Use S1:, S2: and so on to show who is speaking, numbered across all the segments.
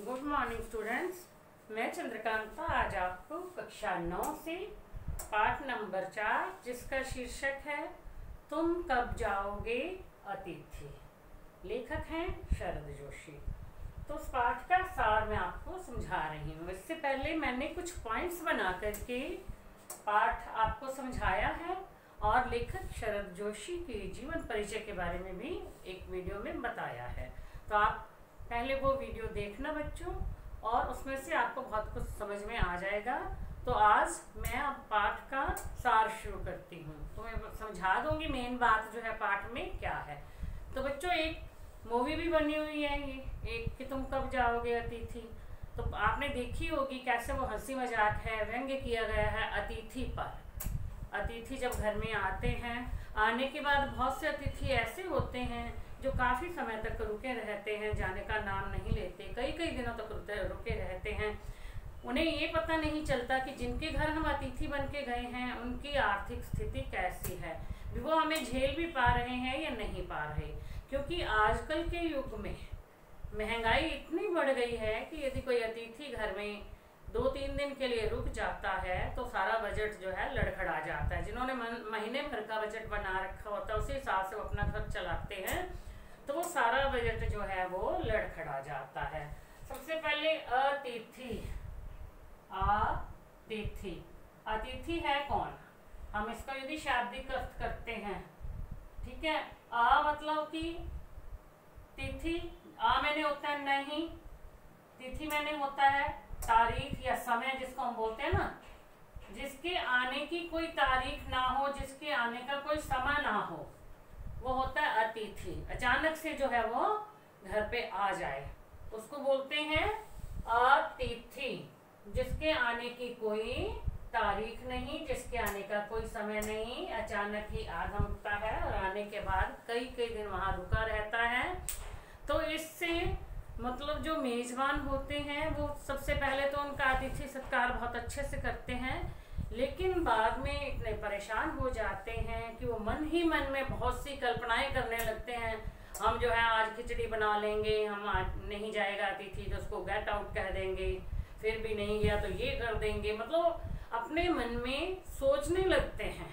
S1: Good morning students. मैं चंद्रकांता आज आपको कक्षा 9 से पाठ नंबर 4 जिसका शीर्षक है तुम कब जाओगे अतिथि, लेखक हैं शरद जोशी। तो उस पाठ का सार मैं आपको समझा रही हूँ। इससे पहले मैंने कुछ पॉइंट्स बना करके पाठ आपको समझाया है और लेखक शरद जोशी के जीवन परिचय के बारे में भी एक वीडियो में बताया है। तो आप पहले वो वीडियो देखना बच्चों, और उसमें से आपको बहुत कुछ समझ में आ जाएगा। तो आज मैं अब पाठ का सार शुरू करती हूँ, तो मैं समझा दूंगी मेन बात जो है पाठ में क्या है। तो बच्चों एक मूवी भी बनी हुई है ये एक कि तुम कब जाओगे अतिथि। तो आपने देखी होगी कैसे वो हंसी मजाक है, व्यंग्य किया गया है अतिथि पर। अतिथि जब घर में आते हैं, आने के बाद बहुत से अतिथि ऐसे होते हैं जो काफ़ी समय तक रुके रहते हैं, जाने का नाम नहीं लेते, कई कई दिनों तक रुके रहते हैं। उन्हें ये पता नहीं चलता कि जिनके घर हम अतिथि बन के गए हैं उनकी आर्थिक स्थिति कैसी है, वो हमें झेल भी पा रहे हैं या नहीं पा रहे। क्योंकि आजकल के युग में महंगाई इतनी बढ़ गई है कि यदि कोई अतिथि घर में 2-3 दिन के लिए रुक जाता है तो सारा बजट जो है लड़खड़ा जाता है। जिन्होंने महीने भर का बजट बना रखा होता है उसी हिसाब से वो अपना घर चलाते हैं, तो वो सारा बजट जो है वो लड़खड़ा जाता है। सबसे पहले अतिथि। अतिथि अतिथि है कौन, हम इसका यदि शाब्दिक अर्थ करते हैं, ठीक है। मतलब कि तिथि, मैंने होता है नहीं, तिथि मैंने होता है तारीख या समय, जिसको हम बोलते हैं ना, जिसके आने की कोई तारीख ना हो, जिसके आने का कोई समय ना हो, वो होता है अतिथि। अचानक से जो है वो घर पे आ जाए उसको बोलते हैं अतिथि। जिसके आने की कोई तारीख नहीं, जिसके आने का कोई समय नहीं, अचानक ही आगमता है और आने के बाद कई कई दिन वहां रुका रहता है। तो इससे मतलब जो मेजबान होते हैं वो सबसे पहले तो उनका अतिथि सत्कार बहुत अच्छे से करते हैं, लेकिन बाद में इतने परेशान हो जाते हैं कि वो मन ही मन में बहुत सी कल्पनाएं करने लगते हैं। हम जो है आज खिचड़ी बना लेंगे, हम आज नहीं जाएगा अतिथि तो उसको गेट आउट कह देंगे, फिर भी नहीं गया तो ये कर देंगे। मतलब अपने मन में सोचने लगते हैं,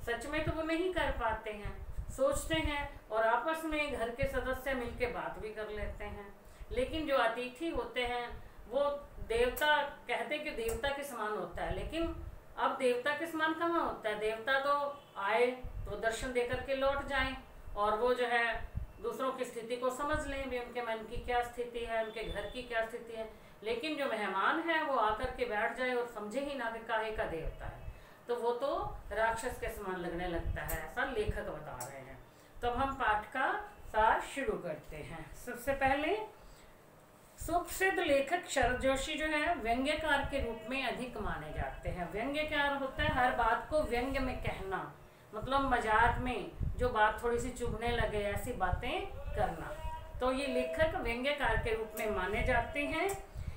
S1: सच में तो वो नहीं कर पाते हैं, सोचते हैं और आपस में घर के सदस्य मिलके बात भी कर लेते हैं। लेकिन जो अतिथि होते हैं वो देवता, कहते कि देवता के समान होता है, लेकिन अब देवता के समान कहाँ होता है। देवता तो आए तो दर्शन दे करके लौट जाएं और वो जो है दूसरों की स्थिति को समझ लें भी, उनके मन की क्या स्थिति है, उनके घर की क्या स्थिति है। लेकिन जो मेहमान है वो आकर के बैठ जाए और समझे ही ना कि काहे का देवता है, तो वो तो राक्षस के समान लगने लगता है, ऐसा लेखक बता रहे हैं। तो अब हम पाठ का सार शुरू करते हैं। सबसे पहले सुप्रसिद्ध लेखक शरद जोशी जो है व्यंग्यकार के रूप में अधिक माने जाते हैं। व्यंग्यकार होता है हर बात को व्यंग्य में कहना, मतलब मजाक में जो बात थोड़ी सी चुभने लगे ऐसी बातें करना। तो ये लेखक व्यंग्यकार के रूप में माने जाते हैं।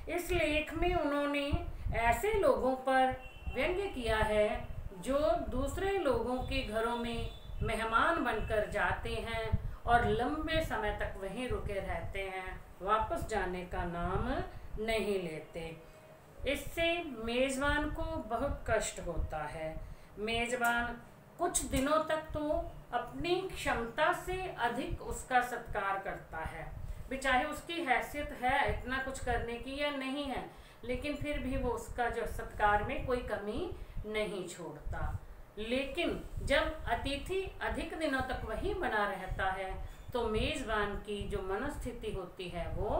S1: इस लेख में उन्होंने ऐसे लोगों पर व्यंग्य किया है जो दूसरे लोगों के घरों में मेहमान बनकर जाते हैं और लंबे समय तक वहीं रुके रहते हैं, वापस जाने का नाम नहीं लेते। इससे मेजबान को बहुत कष्ट होता है। मेजबान कुछ दिनों तक तो अपनी क्षमता से अधिक उसका सत्कार करता है, चाहे उसकी हैसियत है इतना कुछ करने की या नहीं है, लेकिन फिर भी वो उसका जो सत्कार में कोई कमी नहीं छोड़ता। लेकिन जब अतिथि अधिक दिनों तक वहीं बना रहता है तो मेजबान की जो मनस्थिति होती है वो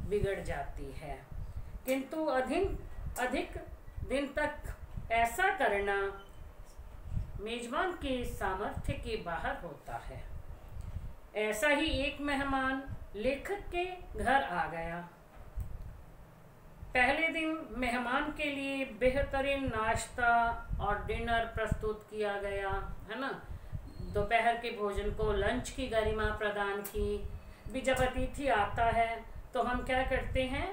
S1: बिगड़ जाती है। किंतु अधिक दिन तक ऐसा करना मेजबान के सामर्थ्य के बाहर होता है। ऐसा ही एक मेहमान लेखक के घर आ गया। पहले दिन मेहमान के लिए बेहतरीन नाश्ता और डिनर प्रस्तुत किया गया, है ना। दोपहर के भोजन को लंच की गरिमा प्रदान की। भी जब अतिथि आता है तो हम क्या करते हैं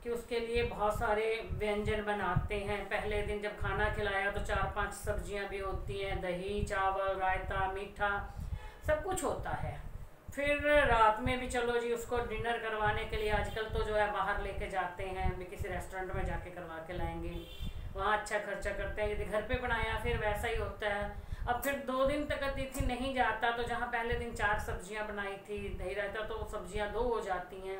S1: कि उसके लिए बहुत सारे व्यंजन बनाते हैं। पहले दिन जब खाना खिलाया तो 4-5 सब्जियां भी होती हैं, दही, चावल, रायता, मीठा, सब कुछ होता है। फिर रात में भी चलो जी उसको डिनर करवाने के लिए आजकल तो जो है बाहर लेके जाते हैं, भी किसी रेस्टोरेंट में जाके करवा के लाएंगे, वहाँ अच्छा खर्चा करते हैं। यदि घर पे बनाया फिर वैसा ही होता है। अब फिर 2 दिन तक अतिथि नहीं जाता तो जहाँ पहले दिन 4 सब्जियाँ बनाई थी, दही रहता, तो सब्जियाँ 2 हो जाती हैं।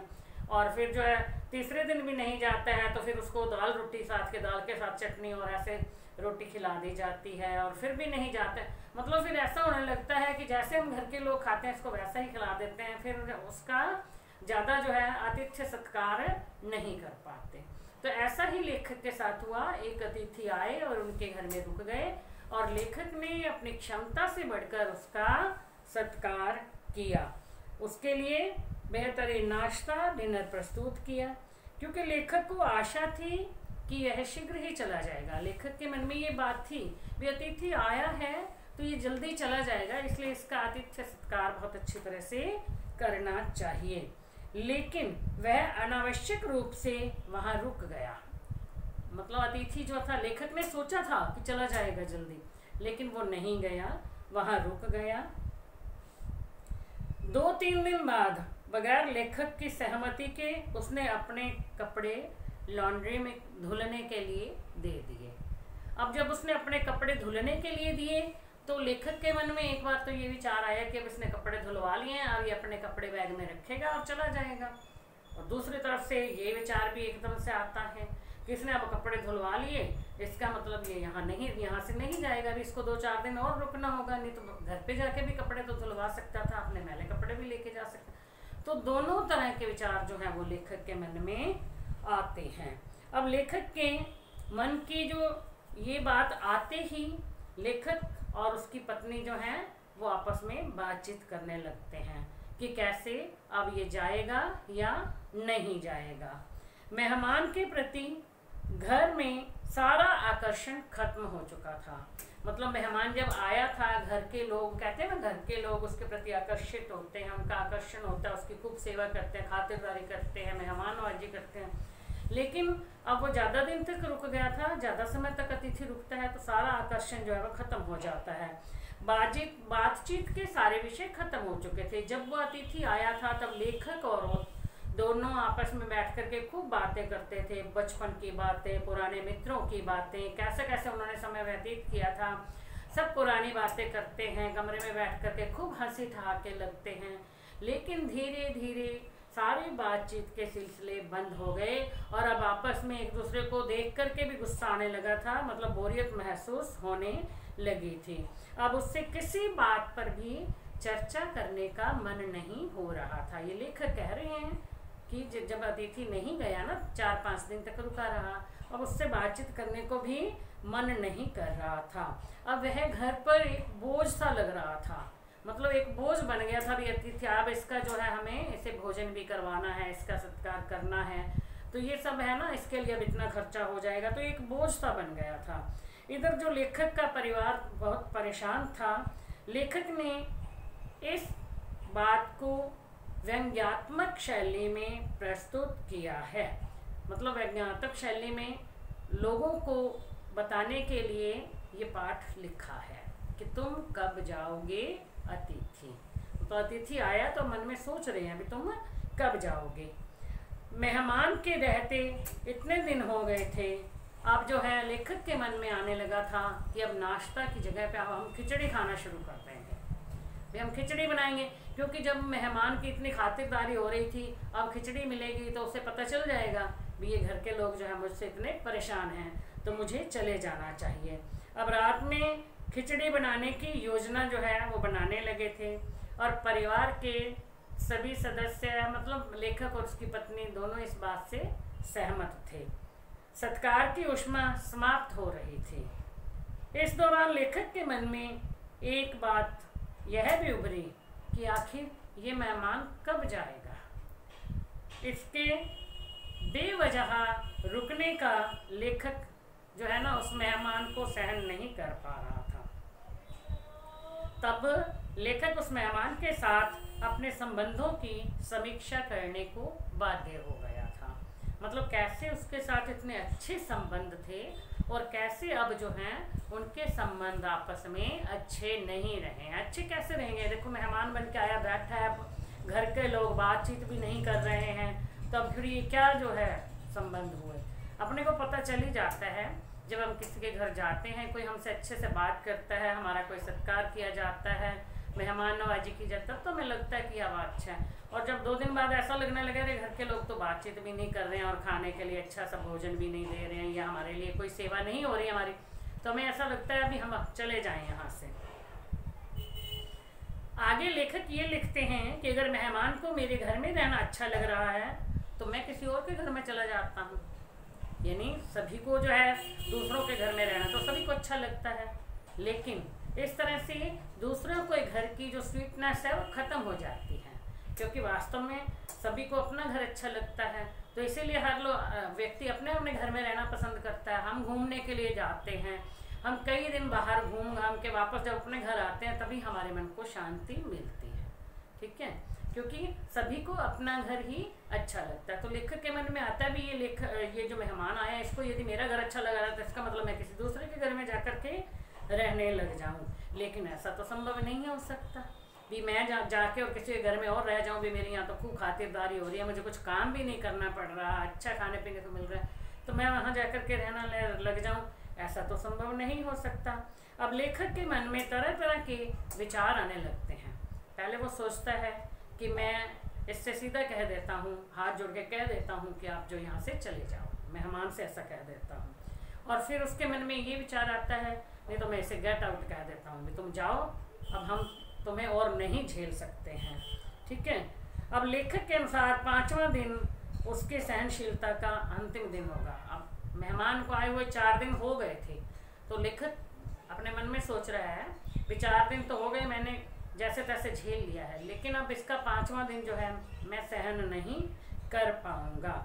S1: और फिर जो है तीसरे दिन भी नहीं जाता है तो फिर उसको दाल रोटी साथ के, दाल के साथ चटनी और ऐसे रोटी खिला दी जाती है, और फिर भी नहीं जाते। मतलब फिर ऐसा होने लगता है कि जैसे हम घर के लोग खाते हैं इसको वैसा ही खिला देते हैं, फिर उसका ज़्यादा जो है आतिथ्य सत्कार नहीं कर पाते। तो ऐसा ही लेखक के साथ हुआ। एक अतिथि आए और उनके घर में रुक गए, और लेखक ने अपनी क्षमता से बढ़कर उसका सत्कार किया। उसके लिए बेहतरीन नाश्ता, डिनर प्रस्तुत किया, क्योंकि लेखक को आशा थी कि यह शीघ्र ही चला जाएगा। लेखक के मन में ये बात थी भी अतिथि आया है तो ये जल्दी चला जाएगा, इसलिए इसका आतिथ्य सत्कार बहुत अच्छी तरह से करना चाहिए। लेकिन वह अनावश्यक रूप से वहाँ रुक गया। मतलब अतिथि जो था, लेखक ने सोचा था कि चला जाएगा जल्दी, लेकिन वो नहीं गया, वहाँ रुक गया। 2-3 दिन बाद बगैर लेखक की सहमति के उसने अपने कपड़े लॉन्ड्री में धुलने के लिए दे दिए। अब जब उसने अपने कपड़े धुलने के लिए दिए तो लेखक के मन में एक बार तो ये विचार आया कि अब इसने कपड़े धुलवा लिए हैं, अब ये अपने कपड़े बैग में रखेगा और चला जाएगा। और दूसरी तरफ से ये विचार भी एकदम से आता है कि इसने अब कपड़े धुलवा लिए, इसका मतलब ये यहाँ से नहीं जाएगा, अभी इसको 2-4 दिन और रुकना होगा, नहीं तो घर पे जाके भी कपड़े तो धुलवा सकता था, अपने मैले कपड़े भी लेके जा सकता। तो दोनों तरह के विचार जो है वो लेखक के मन में आते हैं। अब लेखक के मन की जो ये बात आते ही लेखक और उसकी पत्नी जो है वो आपस में बातचीत करने लगते हैं कि कैसे अब ये जाएगा या नहीं जाएगा। मेहमान के प्रति घर में सारा आकर्षण खत्म हो चुका था। मतलब मेहमान जब आया था, घर के लोग कहते हैं ना, घर के लोग उसके प्रति आकर्षित होते हैं, उनका आकर्षण होता है, उसकी खूब सेवा करते हैं, खातिरदारी करते हैं, मेहमानवाजी करते हैं। लेकिन अब वो ज़्यादा दिन तक रुक गया था, ज़्यादा समय तक अतिथि रुकता है तो सारा आकर्षण जो है वो खत्म हो जाता है। बातचीत के सारे विषय खत्म हो चुके थे। जब वो अतिथि आया था तब लेखक और वो दोनों आपस में बैठ करके खूब बातें करते थे, बचपन की बातें, पुराने मित्रों की बातें, कैसे कैसे उन्होंने समय व्यतीत किया था, सब पुरानी बातें करते हैं, कमरे में बैठ करके खूब हंसी ठहाके लगते हैं। लेकिन धीरे धीरे सारी बातचीत के सिलसिले बंद हो गए और अब आपस में एक दूसरे को देख करके भी गुस्सा आने लगा था, मतलब बोरियत महसूस होने लगी थी। अब उससे किसी बात पर भी चर्चा करने का मन नहीं हो रहा था। ये लेखक कह रहे हैं कि जब अतिथि नहीं गया ना, 4-5 दिन तक रुका रहा, अब उससे बातचीत करने को भी मन नहीं कर रहा था। अब वह घर पर एक बोझ सा लग रहा था, मतलब एक बोझ बन गया था भी अतिथि, अब इसका जो है हमें इसे भोजन भी करवाना है, इसका सत्कार करना है, तो ये सब है ना, इसके लिए अब इतना खर्चा हो जाएगा, तो एक बोझ सा बन गया था। इधर जो लेखक का परिवार बहुत परेशान था। लेखक ने इस बात को व्यंग्यात्मक शैली में प्रस्तुत किया है, मतलब व्यंग्यात्मक शैली में लोगों को बताने के लिए ये पाठ लिखा है कि तुम कब जाओगे अतिथि। तो अतिथि आया तो मन में सोच रहे हैं अभी तुम कब जाओगे। मेहमान के रहते इतने दिन हो गए थे, अब जो है लेखक के मन में आने लगा था कि अब नाश्ता की जगह पे अब हम खिचड़ी खाना शुरू कर देंगे, भी हम खिचड़ी बनाएंगे, क्योंकि जब मेहमान की इतनी खातिरदारी हो रही थी, अब खिचड़ी मिलेगी तो उसे पता चल जाएगा भी ये घर के लोग जो है मुझसे इतने परेशान हैं, तो मुझे चले जाना चाहिए। अब रात में खिचड़ी बनाने की योजना जो है वो बनाने लगे थे और परिवार के सभी सदस्य, मतलब लेखक और उसकी पत्नी दोनों इस बात से सहमत थे। सत्कार की ऊष्मा समाप्त हो रही थी। इस दौरान लेखक के मन में एक बात यह भी उभरी कि आखिर ये मेहमान कब जाएगा। इसके बेवजह रुकने का लेखक जो है ना उस मेहमान को सहन नहीं कर पा रहा था। तब लेखक उस मेहमान के साथ अपने संबंधों की समीक्षा करने को बाध्य हो गया था। मतलब कैसे उसके साथ इतने अच्छे संबंध थे और कैसे अब जो हैं उनके संबंध आपस में अच्छे नहीं रहे। अच्छे कैसे रहेंगे, देखो मेहमान बन के आया, बैठा है, घर के लोग बातचीत भी नहीं कर रहे हैं, तब फिर ये क्या जो है संबंध हुए। अपने को पता चल ही जाता है जब हम किसी के घर जाते हैं, कोई हमसे अच्छे से बात करता है, हमारा कोई सत्कार किया जाता है, मेहमान नवाजी की जाती है, तब तो हमें लगता है कि अब अच्छा है। और जब 2 दिन बाद ऐसा लगने लगे अरे घर के लोग तो बातचीत भी नहीं कर रहे हैं और खाने के लिए अच्छा सा भोजन भी नहीं दे रहे हैं या हमारे लिए कोई सेवा नहीं हो रही हमारी, तो हमें ऐसा लगता है अभी हम चले जाएं यहाँ से। आगे लेखक ये लिखते हैं कि अगर मेहमान को मेरे घर में रहना अच्छा लग रहा है तो मैं किसी और के घर में चला जाता हूँ। यानी सभी को जो है दूसरों के घर में रहना तो सभी को अच्छा लगता है, लेकिन इस तरह से दूसरों के घर की जो स्वीटनेस है वो ख़त्म हो जाती है, क्योंकि वास्तव में सभी को अपना घर अच्छा लगता है। तो इसीलिए हर व्यक्ति अपने अपने घर में रहना पसंद करता है। हम घूमने के लिए जाते हैं, हम कई दिन बाहर घूम घाम के वापस जब अपने घर आते हैं तभी हमारे मन को शांति मिलती है, ठीक है, क्योंकि सभी को अपना घर ही अच्छा लगता है। तो लेखक के मन में आता है भी ये जो मेहमान आया इसको यदि मेरा घर अच्छा लग रहा है तो इसका मतलब मैं किसी दूसरे के घर में जाकर के रहने लग जाऊं, लेकिन ऐसा तो संभव नहीं हो सकता भी मैं जाके और किसी के घर में और रह जाऊं भी मेरी यहाँ तो खूब खातिरदारी हो रही है, मुझे कुछ काम भी नहीं करना पड़ रहा, अच्छा खाने पीने को मिल रहा है, तो मैं वहाँ जाकर के रहना लग जाऊँ, ऐसा तो संभव नहीं हो सकता। अब लेखक के मन में तरह तरह के विचार आने लगते हैं। पहले वो सोचता है कि मैं इससे सीधा कह देता हूँ, हाथ जोड़ के कह देता हूँ कि आप जो यहाँ से चले जाओ, मेहमान से ऐसा कह देता हूँ। और फिर उसके मन में ये विचार आता है नहीं तो मैं इसे गेट आउट कह देता हूँ, तुम जाओ, अब हम तुम्हें और नहीं झेल सकते हैं, ठीक है। अब लेखक के अनुसार 5वां दिन उसके सहनशीलता का अंतिम दिन होगा। अब मेहमान को आए हुए 4 दिन हो गए थे, तो लेखक अपने मन में सोच रहा है भी 4 दिन तो हो गए, मैंने जैसे तैसे झेल लिया है, लेकिन अब इसका 5वां दिन जो है मैं सहन नहीं कर पाऊंगा।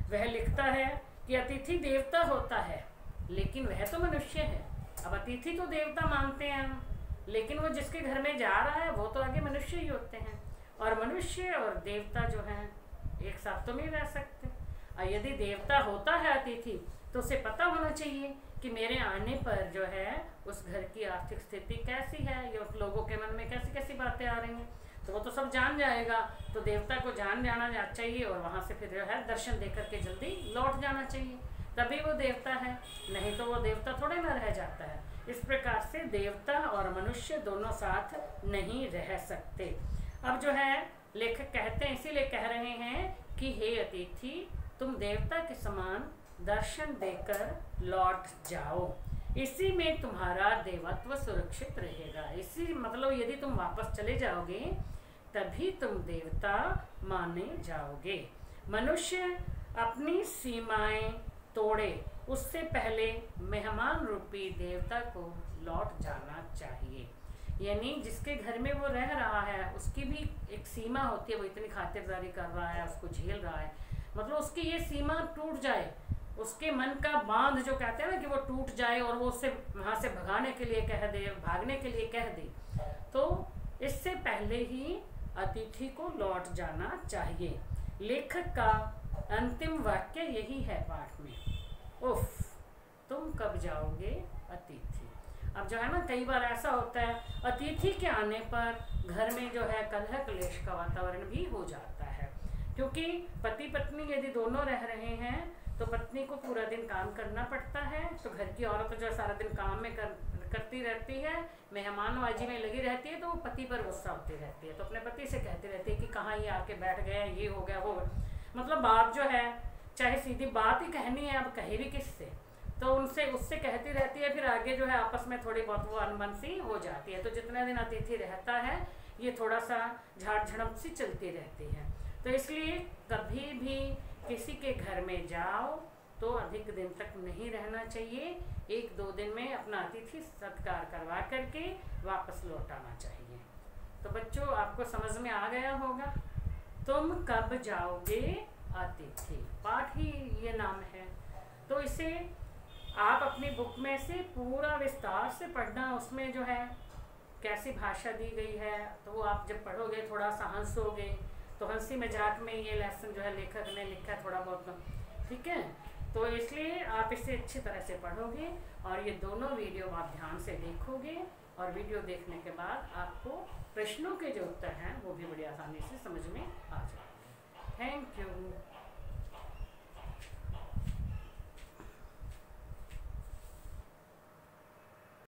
S1: वह लिखता है कि अतिथि देवता होता है लेकिन वह तो मनुष्य है। अब अतिथि तो देवता मानते हैं हम, लेकिन वो जिसके घर में जा रहा है वो तो आगे मनुष्य ही होते हैं, और मनुष्य और देवता जो हैं एक साथ तो नहीं रह सकते। और यदि देवता होता है अतिथि तो उसे पता होना चाहिए कि मेरे आने पर जो है उस घर की आर्थिक स्थिति कैसी है या उस लोगों के मन में कैसी कैसी बातें आ रही हैं, तो वो तो सब जान जाएगा। तो देवता को जाना चाहिए और वहाँ से फिर जो है दर्शन देकर के जल्दी लौट जाना चाहिए, तभी वो देवता है, नहीं तो वो देवता थोड़े ना रह जाता है। इस प्रकार से देवता और मनुष्य दोनों साथ नहीं रह सकते। अब जो है लेखक कहते हैं, इसीलिए कह रहे हैं कि हे अतिथि तुम देवता के समान दर्शन देकर लौट जाओ, इसी में तुम्हारा देवत्व सुरक्षित रहेगा। इसी मतलब यदि तुम वापस चले जाओगे तभी तुम देवता माने जाओगे। मनुष्य अपनी सीमाएं तोड़े उससे पहले मेहमान रूपी देवता को लौट जाना चाहिए। यानी जिसके घर में वो रह रहा है उसकी भी एक सीमा होती है, वो इतनी खातिरदारी कर रहा है, उसको झेल रहा है, मतलब उसकी ये सीमा टूट जाए, उसके मन का बांध जो कहते हैं ना कि वो टूट जाए और वो उससे वहाँ से भगाने के लिए कह दे, भागने के लिए कह दे, तो इससे पहले ही अतिथि को लौट जाना चाहिए। लेखक का अंतिम वाक्य यही है पाठ में, उफ तुम कब जाओगे अतिथि। अब जो है ना कई बार ऐसा होता है अतिथि के आने पर घर में जो है कलह क्लेश का वातावरण भी हो जाता है, क्योंकि पति पत्नी यदि दोनों रह रहे हैं तो पत्नी को पूरा दिन काम करना पड़ता है, तो घर की औरत जो सारा दिन काम में करती रहती है, मेहमान नवाजी में लगी रहती है, तो वो पति पर गुस्सा होती रहती है, तो अपने पति से कहती रहती है कि कहाँ ये आके बैठ गए, ये हो गया वो, मतलब बात जो है चाहे सीधी बात ही कहनी है, अब कहे भी किससे, तो उनसे उससे कहती रहती है, फिर आगे जो है आपस में थोड़ी बहुत वो अनबन सी हो जाती है। तो जितने दिन अतिथि रहता है ये थोड़ा सा झाड़ झड़प सी चलती रहती है। तो इसलिए कभी भी किसी के घर में जाओ तो अधिक दिन तक नहीं रहना चाहिए, 1-2 दिन में अपना अतिथि सत्कार करवा करके वापस लौट आना चाहिए। तो बच्चों आपको समझ में आ गया होगा, तुम कब जाओगे अतिथि, पाठ ही ये नाम है। तो इसे आप अपनी बुक में से पूरा विस्तार से पढ़ना, उसमें जो है कैसी भाषा दी गई है, तो वो आप जब पढ़ोगे थोड़ा सा हंसोगे, तो हंसी मजाक में ये लेसन जो है लेखक ने लिखा है थोड़ा बहुत, ठीक है। तो इसलिए आप इसे अच्छी तरह से पढ़ोगे और ये दोनों वीडियो आप ध्यान से देखोगे और वीडियो देखने के बाद आपको प्रश्नों के जो उत्तर हैं वो भी बड़ी आसानी से समझ में आ जाए।